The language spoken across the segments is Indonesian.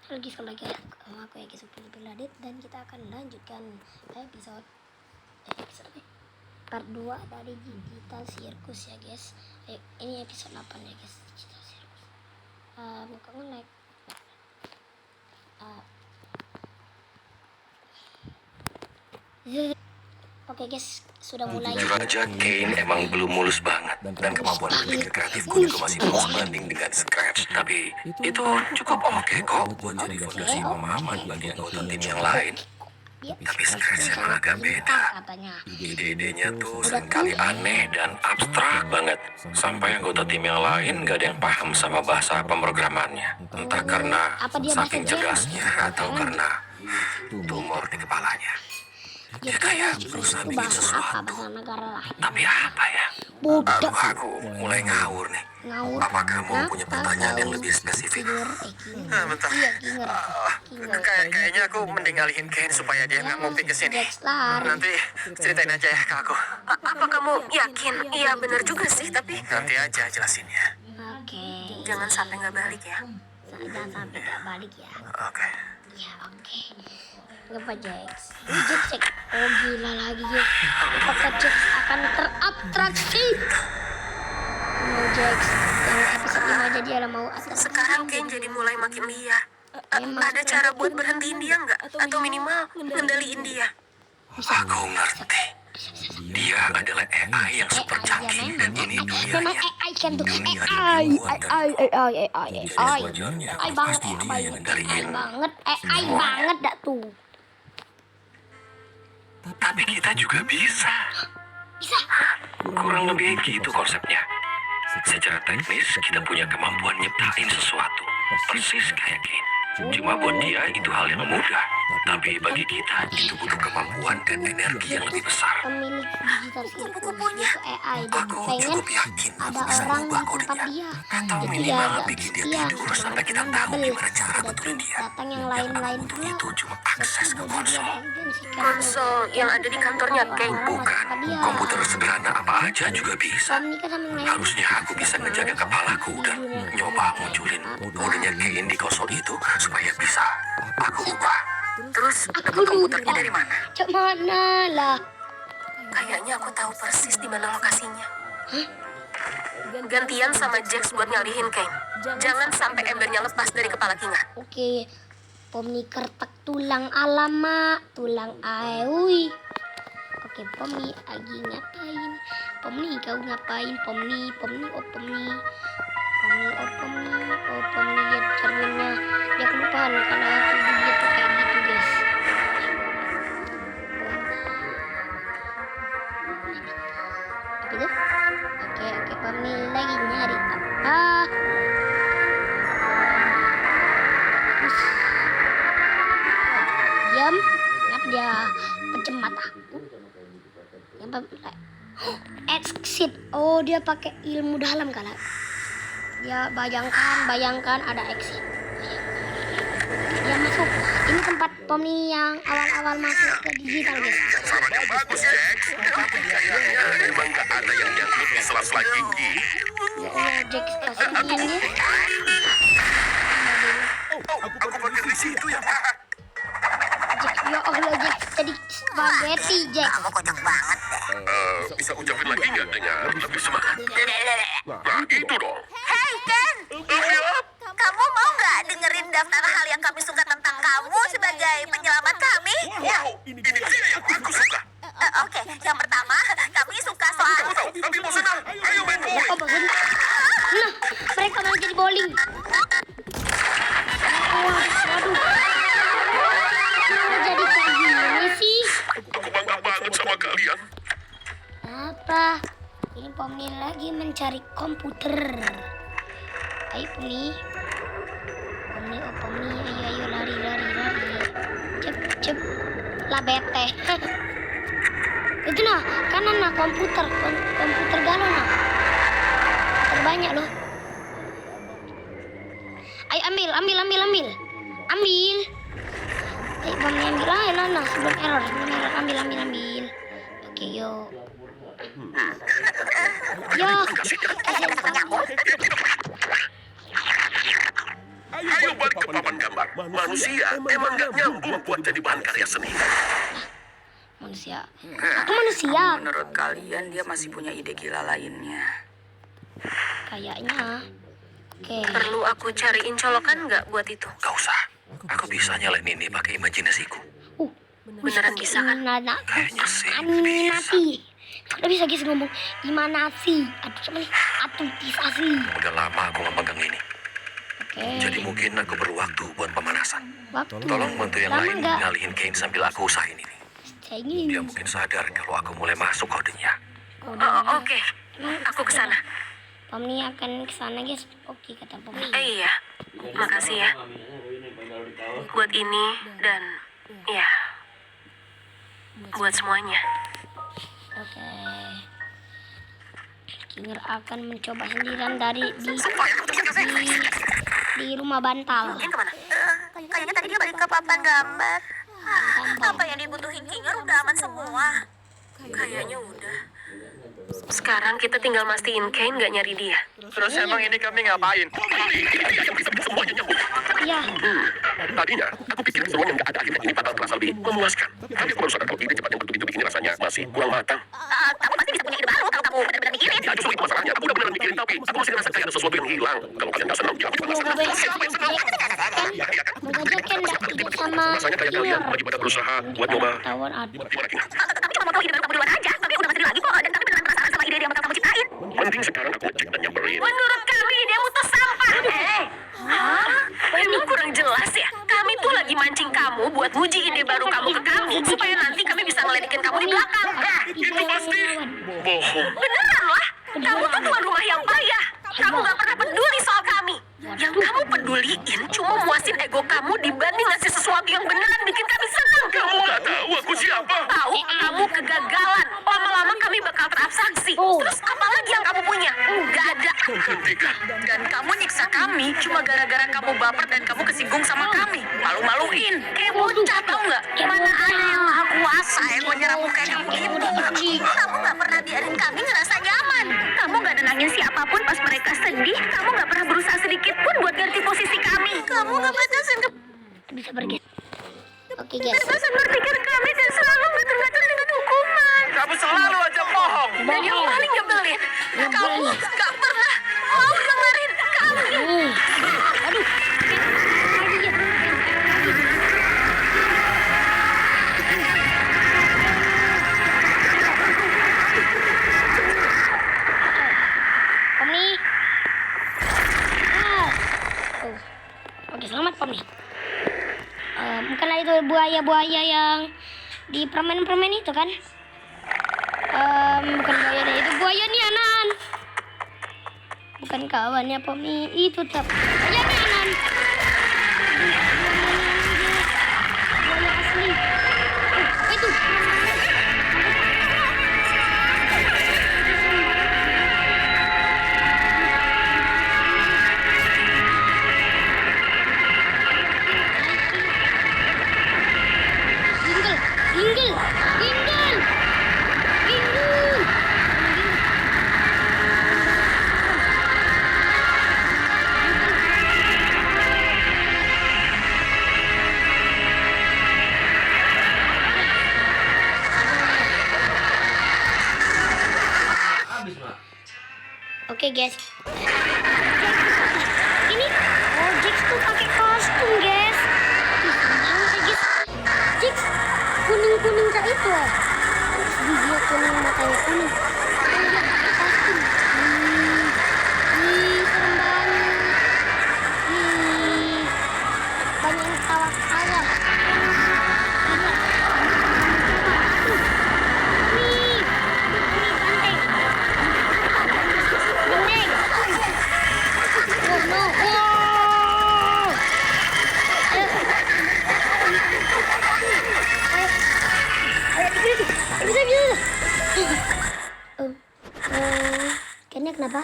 Sekali lagi aku ya guys, Piladit, dan kita akan lanjutkan episode part 2 dari Digital Circus ya guys. Ini episode 8 ya guys, Digital Circus. Buka nge-like. Oke guys, sudah mulai. Jujur aja, Kane emang belum mulus banget. Dan kemampuan berpikir kreatifku juga masih belum sebanding dengan Scratch. Tapi itu cukup oke kok buat jadi fondasi pemahaman bagi anggota tim yang lain. Tapi Scratch emang agak beda. Ide-idenya tuh seringkali aneh dan abstrak banget. Sampai anggota tim yang lain gak ada yang paham sama bahasa pemrogramannya. Entah karena saking cerdasnya atau karena tumor di kepalanya. Dia kayak berusaha bikin sesuatu. Tapi apa ya? Aduh, aku mulai ngawur nih. Apa kamu punya pertanyaan yang lebih spesifik? Bentar. Kayaknya aku mending alihin Kane supaya dia nggak ngumpet ke sini. Nanti ceritain aja ya ke aku. Apa kamu yakin? Iya benar juga sih, tapi Nanti aja jelasinnya. Oke. jangan sampai nggak balik ya. Jangan sampai nggak balik ya. Oke. Ya oke. Lupa Jax. Jax. Oh gila lagi ya. Apakah Jax akan terabstraksi? No Jax. Yang episode 5 aja dia mau atas. Sekarang Kane jadi mulai makin liar. Ada cara buat berhentiin dia nggak? Atau minimal ngendaliin dia? Aku ngerti. Dia adalah AI yang super canggih dan ini Memang dunianya. AI kan tuh. Dunia AI ribuan dan AI wajarnya banget, pasti dia yang AI ngendaliin. banget, AI banget dak tuh. Tapi kita juga bisa. Bisa. Kurang lebih gitu konsepnya. Secara teknis, kita punya kemampuan nyiptain sesuatu. Persis kayak Kane. Cuma buat dia itu hal yang mudah. Tapi bagi kita, itu butuh kemampuan dan energi yang lebih besar. Pemilik digital Kupu-kupunya. itu AI dan Aku pengen cukup yakin ada aku bisa orang mengubah di tempat kodenya. dia. Atau Jadi minimal ya, bikin dia iya, tidur sampai kita tahu gimana cara betulin dia. datang yang Yang lain-lain aku butuh pula. itu cuma akses ke konsol. Konsol yang ada di kantornya Kane. Bukan, komputer sederhana apa aja juga bisa. Harusnya aku bisa ngejaga kepalaku dan nyoba munculin kodenya Kane di konsol itu supaya bisa aku ubah. Terus dapat komputernya dari mana? Cok mana lah? Kayaknya aku tahu persis di mana lokasinya. Gantian sama Jax buat ngalihin Kane. Jangan sampai embernya lepas dari kepala Kinga. Oke, Pomni kertek tulang alama, tulang aeui. Oke, Pomni lagi ngapain? Pomni kau ngapain? Pomni, oh Pomni. Oh Pomni lihat cerminnya. Dia kelupaan karena tubuh dia tuh kayak gitu guys. Apa itu? Oke, Pomni lagi nyari apa? Diam, kenapa dia pencemat aku? Exit. Oh, dia pakai ilmu dalam kali. Dia bayangkan ada exit. Dia masuk. Ini tempat Pomni yang awal-awal masuk ke digital guys. Saran yang bagus, Jax. Kayaknya emang gak ada yang nyangkut di sela-sela gigi. Ya Allah, Jax kasihin dia. Aku pakai di situ ya, Pak. Jax, ya Allah Jax, jadi spaghetti Jax. Kamu kocak banget deh. Bisa ucapin lagi nggak dengan lebih semangat? Nah, itu dong. Hey Ken, kamu mau nggak dengerin daftar hal yang kami suka tentang kamu sebagai penyelamat kami? Wow, ini dia yang aku suka. Oke, yang pertama kami suka soal Kamu tahu, kami mau senang. Ayo main bowling. Oh bagus. Nah, mereka mau jadi bowling. Waduh. Kenapa jadi kayak gini sih? Aku bangga banget sama kalian. Apa? Ini Pomni lagi mencari komputer. Ayo Pomni. Pomni, ayo lari. Cep. Lah bete. Itu nah, kanan nah komputer galon nah. Terbanyak loh. Ayo ambil. Ayo Pomni ambil lah nah sebelum error. Ambil. Oke, yuk. Yo, Ayo balik ke papan gambar. Manusia emang nggak nyambung buat jadi bahan karya seni. Manusia. Aku manusia. Menurut kalian dia masih punya ide gila lainnya. Kayaknya. Oke. Perlu aku cariin colokan nggak buat itu? Gak usah. Aku bisa nyalain ini pakai imajinasiku. Beneran bisa kan? Kayaknya sih Animasi. Udah bisa guys ngomong imanasi. Aduh sama nih. Atutisasi. Udah lama aku nggak pegang ini. Oke. Jadi mungkin aku perlu waktu buat pemanasan. Waktu. Tolong bantu yang Lama lain nggak? ngalihin Kane sambil aku usahain ini. Dia Chinese. mungkin sadar kalau aku mulai masuk kodenya. Oke, aku kesana. Pomni akan kesana guys. Oke kata Pomni. Iya, makasih ya. Buat ini dan ya, buat semuanya. Oke. Kinger akan mencoba sendirian dari di rumah bantal. Ken kemana? Kayaknya tadi dia balik ke papan gambar. Apa yang dibutuhin Kinger udah aman semua. Kayaknya udah. Sekarang kita tinggal mastiin Kane nggak nyari dia. Terus emang ini kami ngapain? Semuanya nyambung. Iya. Tadinya aku pikir seruan yang gak ada akhirnya ini bakal terasa lebih memuaskan. Tapi aku baru sadar kalau ide cepat yang begitu ini rasanya masih kurang matang. Kamu pasti bisa punya ide baru kalau kamu benar-benar mikirin. Ya justru itu masalahnya. Aku udah beneran mikirin tapi aku masih ngerasa kayak ada sesuatu yang hilang. Kalau kalian gak senang, ya aku juga gak senang. Siapa yang senang? Ya kan? Moga Ken gak ikut sama Rasanya kayak kalian lagi pada berusaha buat nyoba. Tawon aduh. Gimana King? Tapi cuma mau tahu ide baru kamu duluan aja. Tapi udah gak sedih lagi kok. Dan tapi beneran penasaran sama ide yang bakal kamu ciptain. Mending sekarang aku cek dan nyamperin. Menurut kami idemu tuh sampah. Emang kurang jelas ya? Kami tuh lagi mancing kamu buat nguji ide baru kamu ke kami supaya nanti kami bisa ngeledekin kamu di belakang. Itu pasti bohong. Beneran lah. Kamu tuh tuan rumah yang payah. Kamu gak pernah peduli soal kami. Yang kamu peduliin cuma muasin ego kamu dibanding ngasih sesuatu yang beneran bikin kami senang. Kamu gak tahu aku siapa? Tahu kamu kegagalan. Lama-lama kami bakal terabstraksi. Terus apa lagi yang kamu punya? Gak ada. Hentikan. Dan kamu nyiksa kami cuma gara-gara kamu baper dan kamu kesinggung sama kami. Malu-maluin. Kayak bocah tau nggak? Mana ada yang maha kuasa yang mau nyerang kayak kamu gitu. Kamu nggak pernah biarin kami ngerasa nyaman. Kamu nggak nenangin siapapun pas mereka sedih. Kamu nggak pernah berusaha sedikit pun buat ganti posisi kami. Kamu nggak batasin Bisa pergi. Oke guys. kebebasan berpikir kami dan selalu ngatur-ngatur dengan hukuman. Kamu selalu aja bohong. Dan yang paling nyebelin, kamu nggak pernah mau dengerin kami. Aduh. Pomni. Oh. Oke, selamat Pomni. Bukanlah itu buaya-buaya yang di permen-permen itu kan? Bukan buaya deh, itu buaya nih Anan. Bukan kawannya Pomni, itu tetap buaya nih Anan. Buaya asli. Apa itu? Ginggel. Oke guys. Ini Jax tuh pakai kostum guys. Jax kuning kayak itu ya. Giginya kuning, matanya kuning. Dia pakai kostum. Serem banget. Banyak yang ketawa-ketawa. Kayaknya kenapa?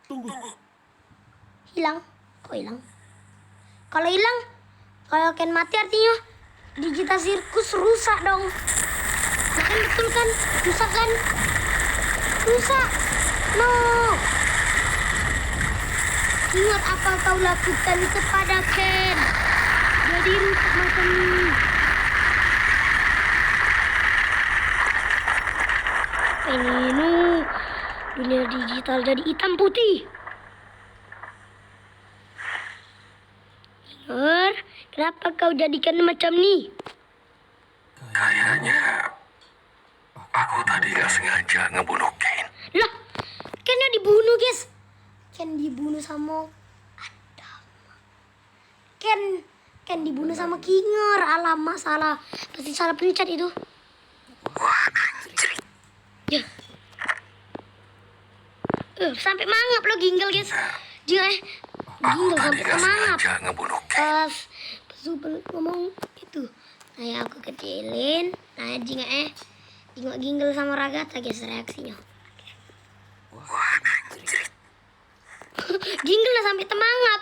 Tunggu. Hilang? Kok hilang? Kalau hilang, kalau Ken mati artinya digital sirkus rusak dong. Kan betul kan? Rusak kan? Rusak. No. Ingat apa kau lakukan kepada Ken. Jadi rusak macam ini. Ini dunia digital jadi hitam putih. Dengar, kenapa kau jadikan macam ni? Kayaknya aku tadi gak sengaja ngebunuh Kane. Lah, Kennya dibunuh, guys. Ken dibunuh sama Adam. Ken dibunuh sama Kinger. Alamak, salah. Pasti salah pencet itu. Wah, anjir. Ya. Sampai mangap lo Ginggel, guys. Jangan Aku Ginggel tadi sampai gak mangap. sengaja ngebunuh Kane. Pas Super ngomong itu. Nah, aku kecilin. Nah, jingok Ginggel sama Ragata, guys, reaksinya. Wah, anjir. Ginggel lah sampai temangap.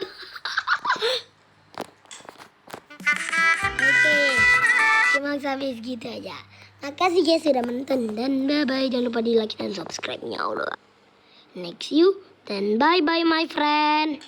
Oke, cuma sampai segitu aja. Makasih guys sudah menonton dan bye-bye. Jangan lupa di like dan subscribe-nya Allah. Next you, then bye-bye my friend.